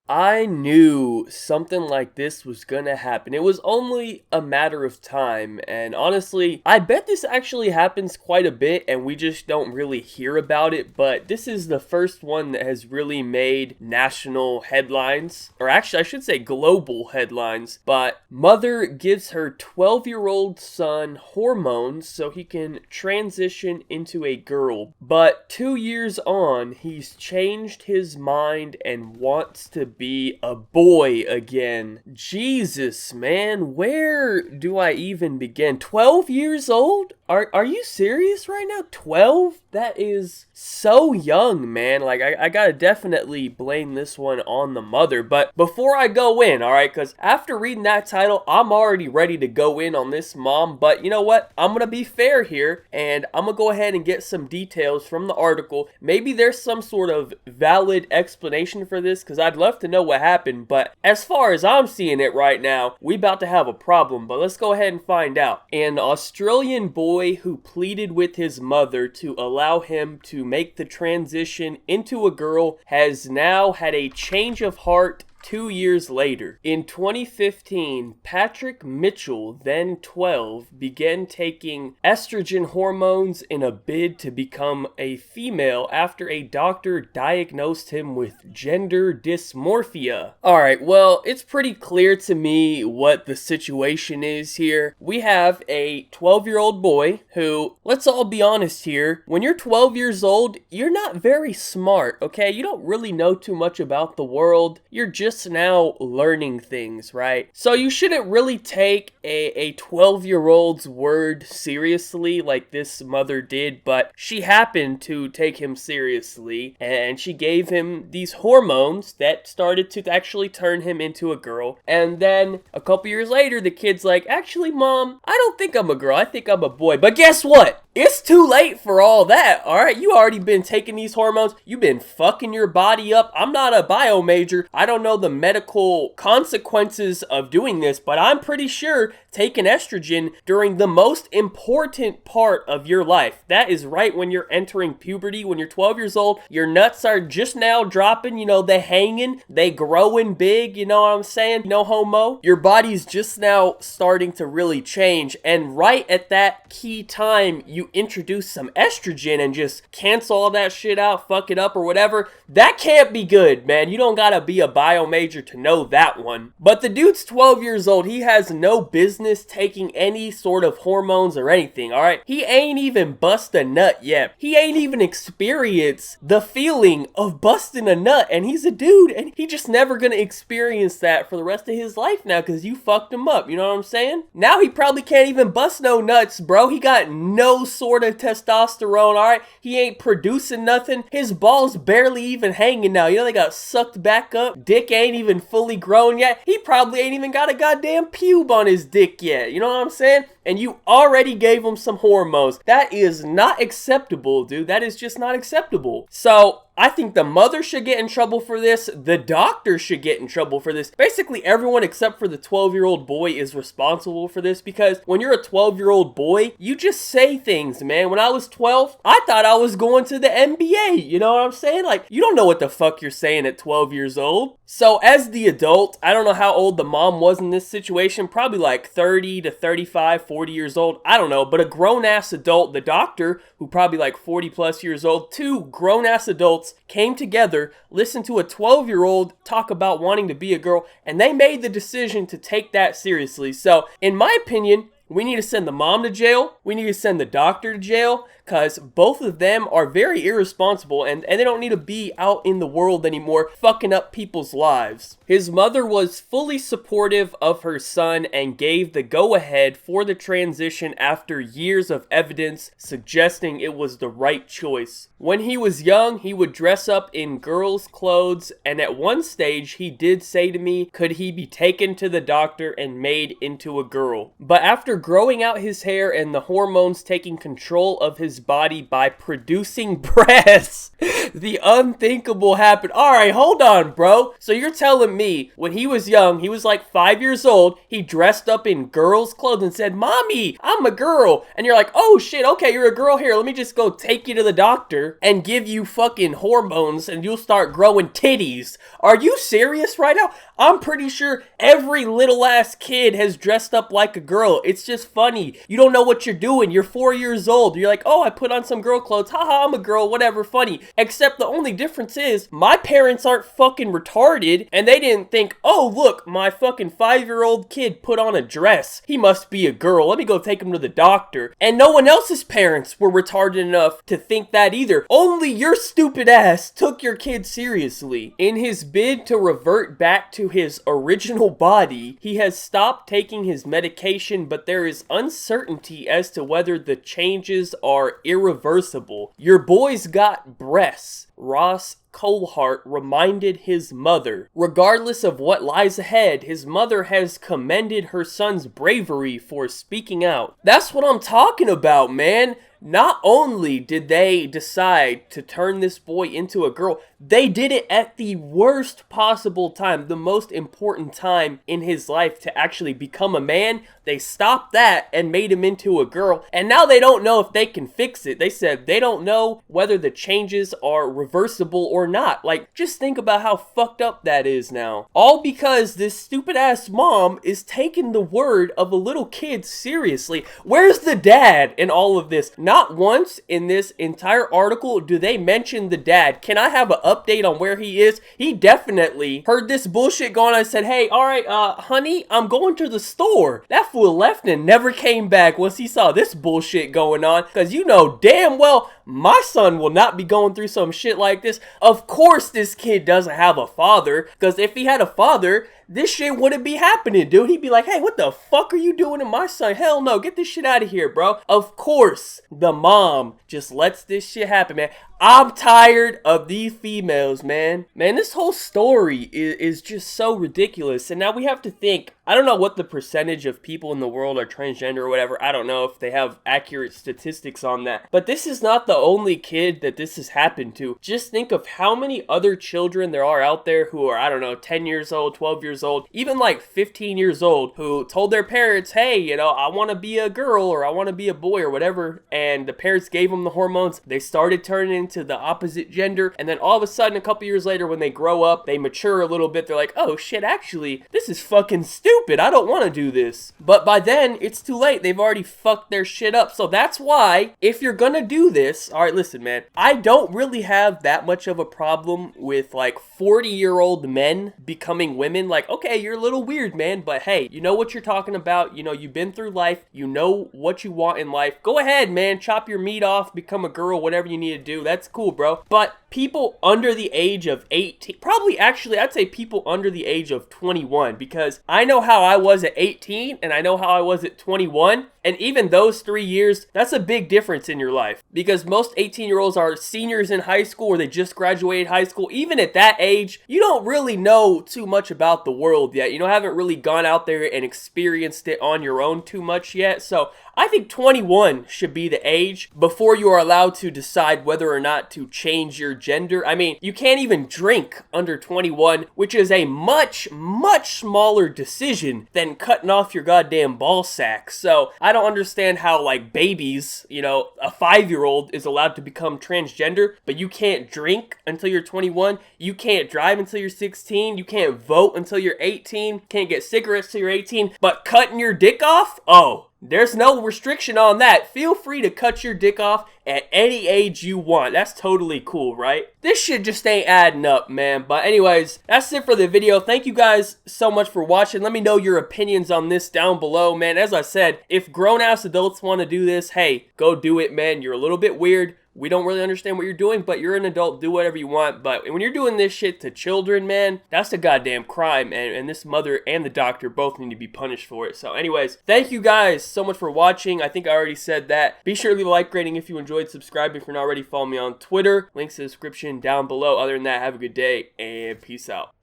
I knew something like this was gonna happen. It was only a matter of time, and honestly, I bet this actually happens quite a bit and we just don't really hear about it, but this is the first one that has really made national headlines, or actually I should say global headlines. But mother gives her 12-year-old son hormones so he can transition into a girl, but 2 years on, he's changed his mind and wants to be a boy again. Jesus, man, where do I even begin? 12 years old? Are you serious right now? 12? That is so young, man. Like, I gotta definitely blame this one on the mother. But before I go in, alright, because after reading that title, I'm already ready to go in on this mom. But you know what? I'm gonna be fair here, and I'm gonna go ahead and get some details from the article. Maybe there's some sort of valid explanation for this, because I'd love to know what happened. But as far as I'm seeing it right now, we about to have a problem. But let's go ahead and find out. An Australian boy who pleaded with his mother to allow him to make the transition into a girl has now had a change of heart 2 years later. In 2015, Patrick Mitchell, then 12, began taking estrogen hormones in a bid to become a female after a doctor diagnosed him with gender dysmorphia. Alright, well, it's pretty clear to me what the situation is here. We have a 12-year-old boy who, let's all be honest here, when you're 12 years old, you're not very smart, okay? You don't really know too much about the world. You're just now learning things, right? So you shouldn't really take a 12-year-old's word seriously like this mother did, but she happened to take him seriously, and she gave him these hormones that started to actually turn him into a girl. And then a couple years later, the kid's like, actually, mom, I don't think I'm a girl, I think I'm a boy. But guess what? It's too late for all that, alright? You already been taking these hormones. You've been fucking your body up. I'm not a bio major. I don't know the medical consequences of doing this, but I'm pretty sure taking estrogen during the most important part of your life, that is right when you're entering puberty, when you're 12 years old, your nuts are just now dropping, you know, they hanging, they growing big, you know what I'm saying? No homo. Your body's just now starting to really change, and right at that key time, you introduce some estrogen and just cancel all that shit out, fuck it up or whatever. That can't be good, man. You don't gotta be a bio major to know that one. But the dude's 12 years old. He has no business taking any sort of hormones or anything, alright? He ain't even bust a nut yet. He ain't even experienced the feeling of busting a nut, and he's a dude, and he just never gonna experience that for the rest of his life now because you fucked him up, you know what I'm saying? Now he probably can't even bust no nuts, bro. He got no sort of testosterone, alright? He ain't producing nothing. His balls barely even hanging now. You know, they got sucked back up. Dick ain't even fully grown yet. He probably ain't even got a goddamn pube on his dick yet. You know what I'm saying? And you already gave him some hormones. That is not acceptable, dude. That is just not acceptable. So I think the mother should get in trouble for this. The doctor should get in trouble for this. Basically, everyone except for the 12-year-old boy is responsible for this, because when you're a 12-year-old boy, you just say things, man. When I was 12, I thought I was going to the NBA. You know what I'm saying? Like, you don't know what the fuck you're saying at 12 years old. So as the adult, I don't know how old the mom was in this situation. Probably like 30 to 35, 40 years old. I don't know. But a grown-ass adult, the doctor, who probably like 40 plus years old, two grown-ass adults came together, listened to a 12-year-old talk about wanting to be a girl, and they made the decision to take that seriously. So, in my opinion, we need to send the mom to jail. We need to send the doctor to jail, because both of them are very irresponsible, and they don't need to be out in the world anymore fucking up people's lives. His mother was fully supportive of her son and gave the go-ahead for the transition after years of evidence suggesting it was the right choice. When he was young, he would dress up in girls' clothes, and at one stage he did say to me, could he be taken to the doctor and made into a girl? But after after growing out his hair and the hormones taking control of his body by producing breasts, the unthinkable happened. Alright, hold on, bro. So you're telling me when he was young, he was like 5 years old, he dressed up in girl's clothes and said, "Mommy, I'm a girl." And you're like, "Oh shit, okay, you're a girl, here, let me just go take you to the doctor and give you fucking hormones and you'll start growing titties." Are you serious right now? I'm pretty sure every little ass kid has dressed up like a girl. It's just funny. You don't know what you're doing. You're 4 years old. You're like, "Oh, I put on some girl clothes. Haha, I'm a girl, whatever, funny." Except the only difference is my parents aren't fucking retarded and they didn't think, "Oh, look, my fucking 5-year-old kid put on a dress. He must be a girl. Let me go take him to the doctor." And no one else's parents were retarded enough to think that either. Only your stupid ass took your kid seriously. In his bid to revert back to his original body, he has stopped taking his medication, but there is uncertainty as to whether the changes are irreversible. "Your boy's got breasts," Ross Colehart reminded his mother. Regardless of what lies ahead, his mother has commended her son's bravery for speaking out. That's what I'm talking about, man. Not only did they decide to turn this boy into a girl, they did it at the worst possible time, the most important time in his life to actually become a man. They stopped that and made him into a girl, and now they don't know if they can fix it. They said they don't know whether the changes are reversible or not. Like, just think about how fucked up that is now. All because this stupid ass mom is taking the word of a little kid seriously. Where's the dad in all of this? Not once in this entire article do they mention the dad. Can I have an update on where he is? He definitely heard this bullshit going on and said, "Hey, alright, honey, I'm going to the store." That fool left and never came back once he saw this bullshit going on, because you know damn well my son will not be going through some shit like this. Of course this kid doesn't have a father, because if he had a father, this shit wouldn't be happening, dude. He'd be like, "Hey, what the fuck are you doing to my son? Hell no, get this shit out of here, bro." Of course, the mom just lets this shit happen, man. I'm tired of these females, man. Man, this whole story is just so ridiculous. And now we have to think, I don't know what the percentage of people in the world are transgender or whatever. I don't know if they have accurate statistics on that. But this is not the only kid that this has happened to. Just think of how many other children there are out there who are, I don't know, 10 years old, 12 years old, even like 15 years old, who told their parents, "Hey, you know, I want to be a girl or I want to be a boy or whatever." And the parents gave them the hormones. They started turning into the opposite gender. And then all of a sudden, a couple years later, when they grow up, they mature a little bit. They're like, "Oh shit, actually, this is fucking stupid. I don't want to do this." But by then, it's too late. They've already fucked their shit up. So that's why, if you're gonna do this, alright, listen, man, I don't really have that much of a problem with like 40-year-old men becoming women. Like, okay, you're a little weird, man, but hey, you know what you're talking about. You know, you've been through life. You know what you want in life. Go ahead, man. Chop your meat off, become a girl, whatever you need to do. That's cool, bro. But people under the age of 18, probably actually, I'd say people under the age of 21, because I know how I was at 18 and I know how I was at 21. And even those 3 years, that's a big difference in your life, because most 18-year-olds are seniors in high school or they just graduated high school. Even at that age, you don't really know too much about the world yet. You know, haven't really gone out there and experienced it on your own too much yet. So I think 21 should be the age before you are allowed to decide whether or not to change your gender. I mean, you can't even drink under 21, which is a much, much smaller decision than cutting off your goddamn ball sack. So I don't understand how, like, babies, you know, a 5-year-old is allowed to become transgender, but you can't drink until you're 21. You can't drive until you're 16. You can't vote until you're 18. Can't get cigarettes till you're 18. But cutting your dick off? Oh, there's no restriction on that. Feel free to cut your dick off at any age you want. That's totally cool, right? This shit just ain't adding up, man. But anyways, that's it for the video. Thank you guys so much for watching. Let me know your opinions on this down below, man. As I said, if grown-ass adults want to do this, hey, go do it, man. You're a little bit weird. We don't really understand what you're doing, but you're an adult. Do whatever you want. But when you're doing this shit to children, man, that's a goddamn crime. And this mother and the doctor both need to be punished for it. So anyways, thank you guys so much for watching. I think I already said that. Be sure to leave a like rating if you enjoyed. Subscribe if you're not already. Follow me on Twitter. Links in the description down below. Other than that, have a good day and peace out.